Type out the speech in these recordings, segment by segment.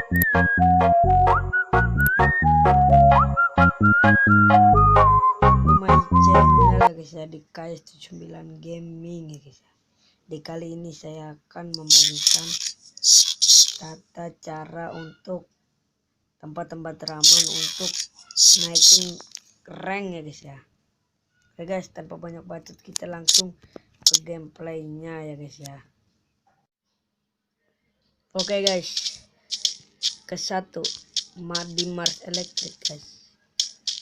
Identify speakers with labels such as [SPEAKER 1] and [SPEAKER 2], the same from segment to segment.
[SPEAKER 1] My channel ya guys ya, di KS79 Gaming ya guys ya. Di kali ini saya akan membagikan tata cara untuk tempat-tempat ramen untuk naikin rank ya guys ya. Oke guys, tanpa banyak bacot kita langsung ke gameplaynya ya guys ya. Oke guys, ke satu di Mars Electric guys.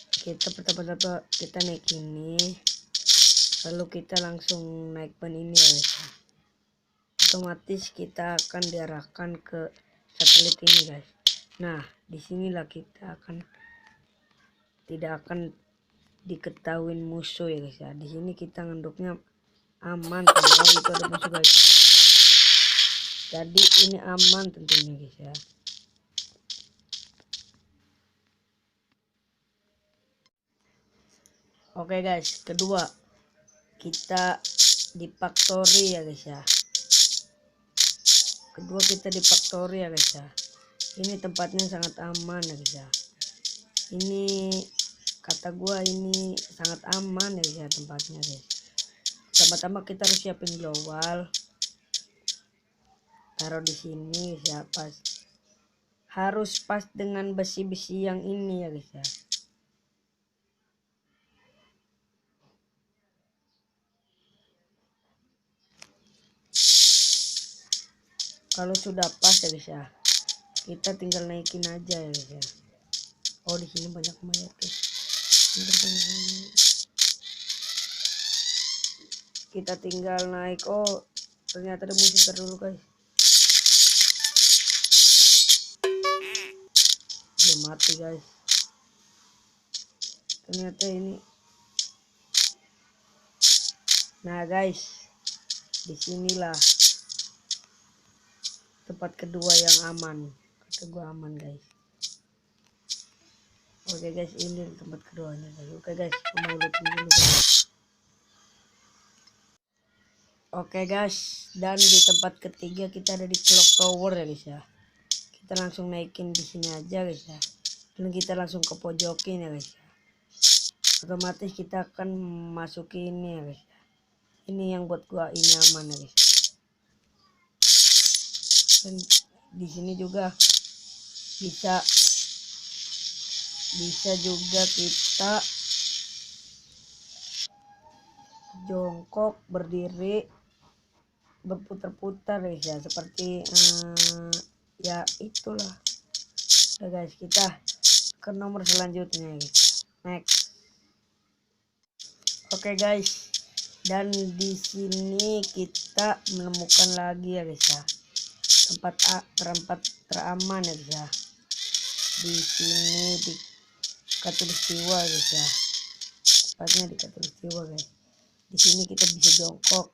[SPEAKER 1] Kita pertama-tama kita naik ini, lalu kita langsung naik ban ini ya guys. Otomatis kita akan diarahkan ke satelit ini guys. Nah, disinilah kita tidak akan diketahui musuh ya guys ya. Di sini kita ngenduknya aman, kalau itu ada musuh guys. Jadi ini aman tentunya guys ya. Oke guys, kedua kita di factory ya guys ya. Kedua kita di factory ya guys ya. Ini tempatnya sangat aman ya guys ya. Ini kata gua ini sangat aman ya guys ya tempatnya guys. Pertama-tama kita harus siapin global. Taruh di sini ya, pas. Harus pas dengan besi-besi yang ini ya guys ya. Kalau sudah pas ya guys ya, kita tinggal naikin aja ya guys ya. Oh, di sini banyak mayat guys. Kita tinggal naik. Oh, ternyata ada musuh dulu guys. Dia mati guys. Ternyata ini. Nah guys, disinilah tempat kedua yang aman. Kata gua aman guys. Oke guys, ini tempat keduanya guys. Oke guys, mau looting dulu guys. Oke guys, dan di tempat ketiga kita ada di clock tower ya guys ya. Kita langsung naikin di sini aja guys ya. Dan kita langsung ke pojokin ya guys ya. Otomatis kita akan masuki ini ya guys ya. Ini yang buat gua ini aman ya guys. Dan di sini juga bisa juga kita jongkok, berdiri, berputar-putar guys ya, seperti ya itulah. Nah guys, kita ke nomor selanjutnya guys. Next. Oke guys, dan di sini kita menemukan lagi ya guys ya, tempat teraman ya guys ya. Di sini di Katulistiwa guys ya, tempatnya di Katulistiwa guys. Di sini kita bisa jongkok,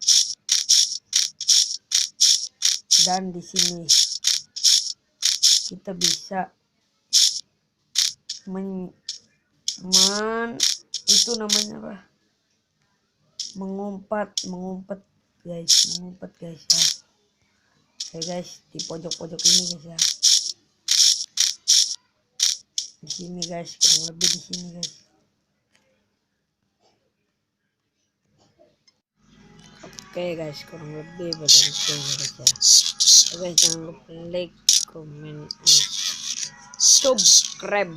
[SPEAKER 1] dan di sini kita bisa itu namanya apa, mengumpat guys, ya. Oke guys, di pojok-pojok ini guys ya. Di sini guys, kurang lebih di sini guys. Oke guys, kurang lebih begitu guys ya. Oke guys, jangan lupa like, comment, and subscribe.